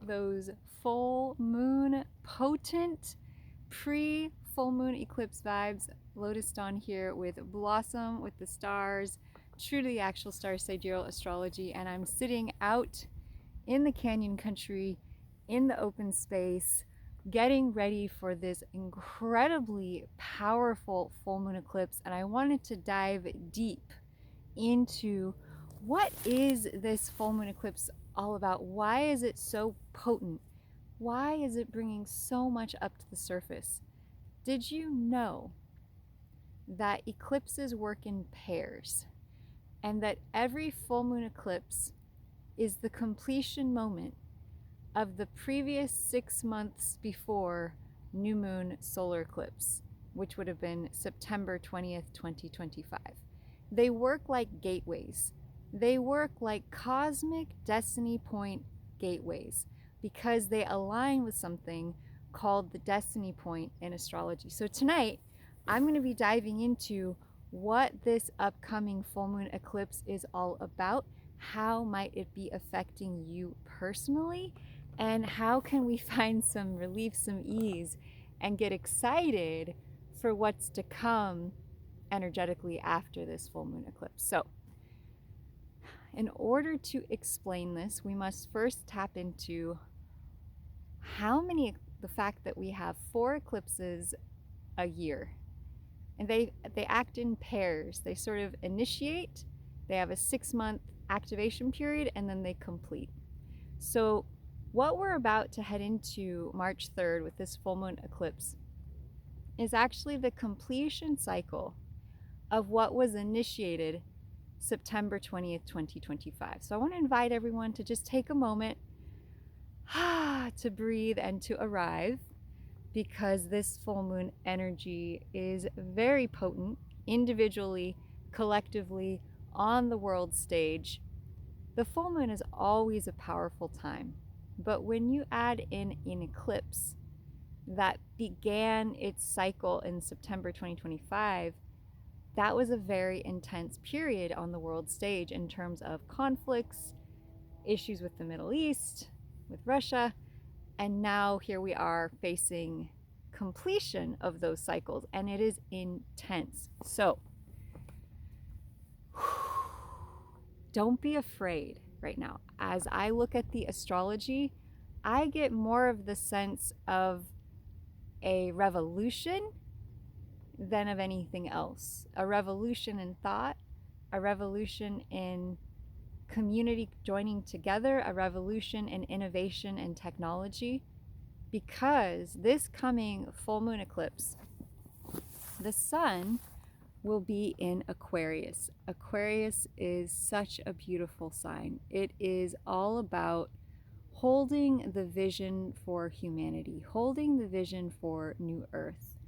those full moon, potent pre-full moon eclipse vibes. Lotus Dawn here with Blossom with the stars, true to the actual star sidereal astrology, and I'm sitting out in the canyon country in the open space getting ready for this incredibly powerful full moon eclipse. And I wanted to dive deep into what is this full moon eclipse all about? Why is it so potent? Why is it bringing so much up to the surface? Did you know that eclipses work in pairs and that every full moon eclipse is the completion moment of the previous 6 months before new moon solar eclipse, which would have been September 20th, 2025? They work like gateways. They work like cosmic destiny point gateways because they align with something called the destiny point in astrology. So tonight, I'm going to be diving into what this upcoming full moon eclipse is all about. How might it be affecting you personally? And how can we find some relief, some ease, and get excited for what's to come energetically after this full moon eclipse? So, in order to explain this, we must first tap into the fact that we have 4 eclipses a year. And they act in pairs. They sort of initiate, they have a 6-month activation period, and then they complete. So what we're about to head into March 3rd with this full moon eclipse is actually the completion cycle of what was initiated September 20th, 2025. So I want to invite everyone to just take a moment to breathe and to arrive, because this full moon energy is very potent individually, collectively, on the world stage. The full moon is always a powerful time, but when you add in an eclipse that began its cycle in September 2025, that was a very intense period on the world stage in terms of conflicts, issues with the Middle East, with Russia, and now here we are facing completion of those cycles, and it is intense. So don't be afraid right now. As I look at the astrology, I get more of the sense of a revolution than of anything else. A revolution in thought, a revolution in community joining together, a revolution in innovation and technology, because this coming full moon eclipse, the sun will be in Aquarius. Aquarius is such a beautiful sign. It is all about holding the vision for humanity, holding the vision for New Earth,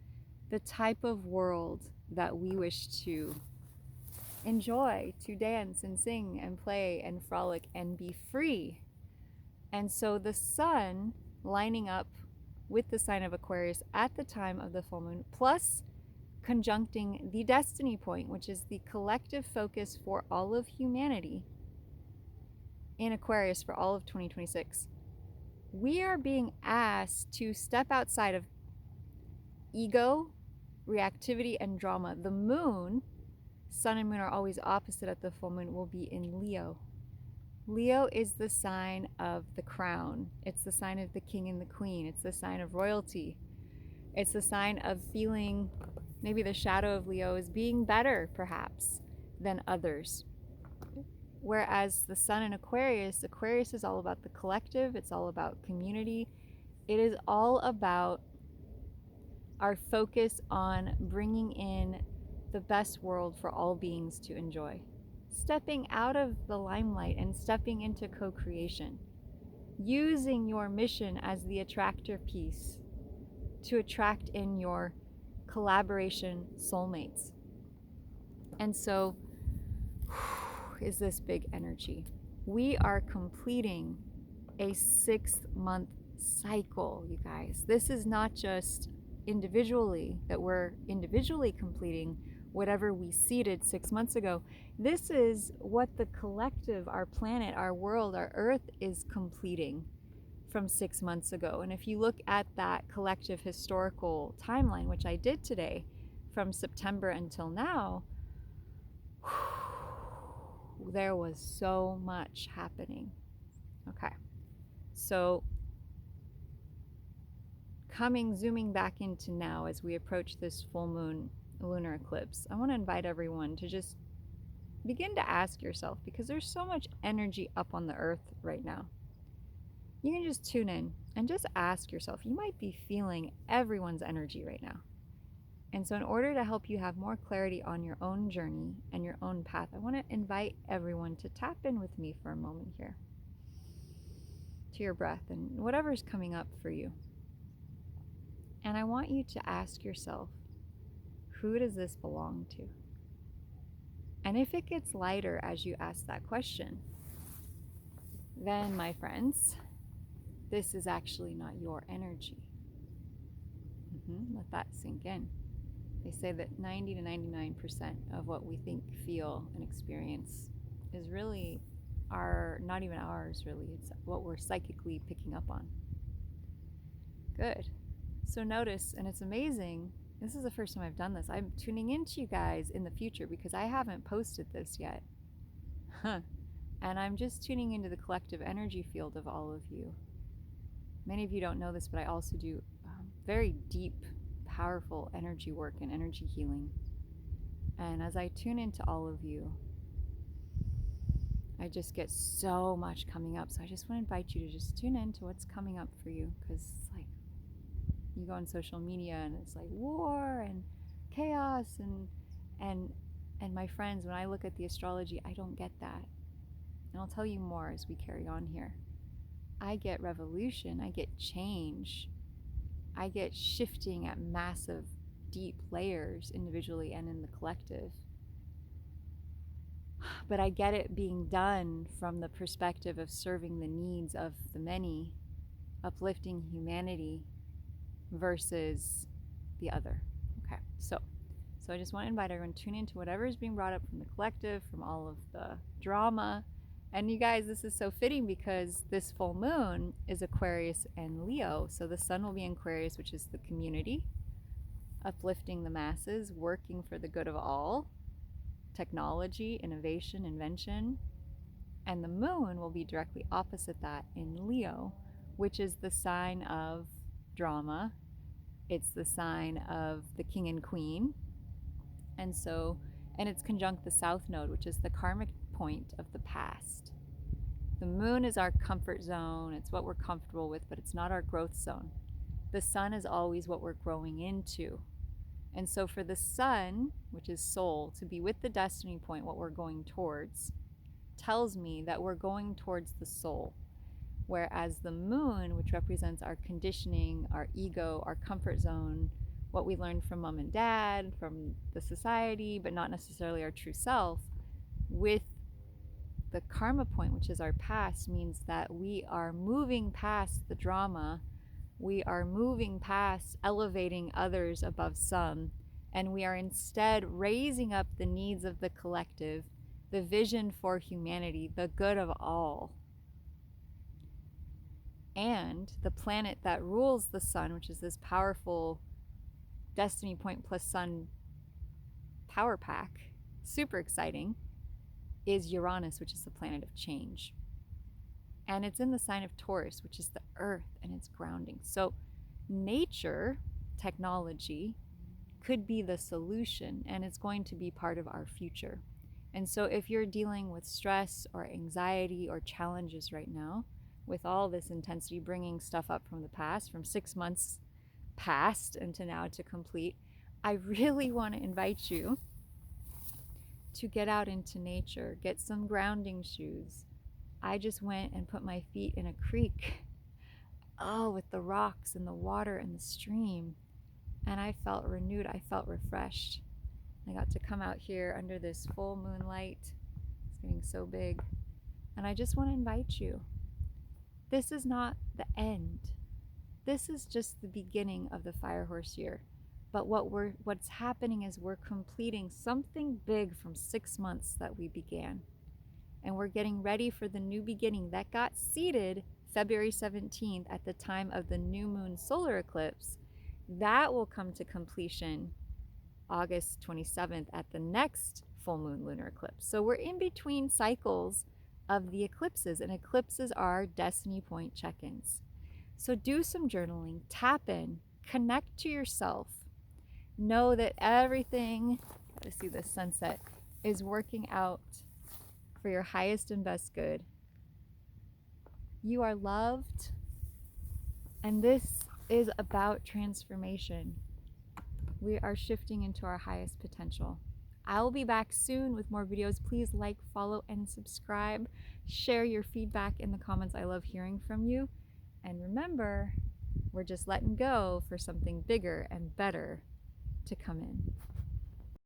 the type of world that we wish to enjoy, to dance and sing and play and frolic and be free. And so the sun lining up with the sign of Aquarius at the time of the full moon, plus conjuncting the destiny point, which is the collective focus for all of humanity in Aquarius for all of 2026. We are being asked to step outside of ego, reactivity, and drama. The moon, sun and moon are always opposite at the full moon, will be in Leo. Leo is the sign of the crown. It's the sign of the king and the queen. It's the sign of royalty. It's the sign of feeling maybe the shadow of Leo is being better, perhaps, than others. Whereas the sun in Aquarius, Aquarius is all about the collective. It's all about community. It is all about our focus on bringing in the best world for all beings to enjoy. Stepping out of the limelight and stepping into co-creation. Using your mission as the attractor piece to attract in your collaboration soulmates. And so is this big energy. We are completing a 6-month cycle, you guys. This is not just individually that we're individually completing whatever we seeded 6 months ago. This is what the collective, our planet, our world, our earth is completing from 6 months ago. And if you look at that collective historical timeline, which I did today, from September until now, there was so much happening. Okay, so zooming back into now as we approach this full moon lunar eclipse, I want to invite everyone to just begin to ask yourself, because there's so much energy up on the earth right now. You can just tune in and just ask yourself. You might be feeling everyone's energy right now. And so in order to help you have more clarity on your own journey and your own path, I want to invite everyone to tap in with me for a moment here to your breath and whatever's coming up for you. And I want you to ask yourself, who does this belong to? And if it gets lighter as you ask that question, then, my friends, this is actually not your energy. Let that sink in. They say that 90 to 99% of what we think, feel, and experience is really not even ours, really. It's what we're psychically picking up on. Good. So notice, and it's amazing, this is the first time I've done this. I'm tuning into you guys in the future because I haven't posted this yet. And I'm just tuning into the collective energy field of all of you. Many of you don't know this, but I also do very deep, powerful energy work and energy healing. And as I tune into all of you, I just get so much coming up. So I just want to invite you to just tune into what's coming up for you, because it's like you go on social media and it's like war and chaos and my friends, when I look at the astrology, I don't get that. And I'll tell you more as we carry on here. I get revolution, I get change, I get shifting at massive, deep layers individually and in the collective. But I get it being done from the perspective of serving the needs of the many, uplifting humanity versus the other. Okay, so I just want to invite everyone to tune into whatever is being brought up from the collective, from all of the drama. And you guys, this is so fitting because this full moon is Aquarius and Leo. So the sun will be in Aquarius, which is the community, uplifting the masses, working for the good of all, technology, innovation, invention. And the moon will be directly opposite that in Leo, which is the sign of drama. It's the sign of the king and queen. And it's conjunct the South Node, which is the karmic point of the past. The moon is our comfort zone. It's what we're comfortable with, but it's not our growth zone. The sun is always what we're growing into. And so for the sun, which is soul, to be with the destiny point, what we're going towards, tells me that we're going towards the soul. Whereas the moon, which represents our conditioning, our ego, our comfort zone, what we learned from mom and dad, from the society, but not necessarily our true self, with the karma point, which is our past, means that we are moving past the drama, we are moving past elevating others above some, and we are instead raising up the needs of the collective, the vision for humanity, the good of all. And the planet that rules the sun, which is this powerful destiny point plus sun power pack, super exciting, is Uranus, which is the planet of change. And it's in the sign of Taurus, which is the earth, and it's grounding. So nature, technology, could be the solution, and it's going to be part of our future. And so if you're dealing with stress or anxiety or challenges right now, with all this intensity, bringing stuff up from the past, from 6 months past and to now to complete, I really want to invite you to get out into nature, get some grounding shoes. I just went and put my feet in a creek, with the rocks and the water and the stream, and I felt renewed, I felt refreshed. I got to come out here under this full moonlight. It's getting so big. And I just want to invite you. This is not the end. This is just the beginning of the Fire Horse year. But what's happening is we're completing something big from 6 months that we began. And we're getting ready for the new beginning that got seeded February 17th at the time of the new moon solar eclipse. That will come to completion August 27th at the next full moon lunar eclipse. So we're in between cycles of the eclipses, and eclipses are destiny point check-ins. So do some journaling, tap in, connect to yourself. Know that everything, gotta see the sunset, is working out for your highest and best good. You are loved, and this is about transformation. We are shifting into our highest potential. I will be back soon with more videos. Please like, follow, and subscribe. Share your feedback in the comments. I love hearing from you. And remember, we're just letting go for something bigger and better to come in.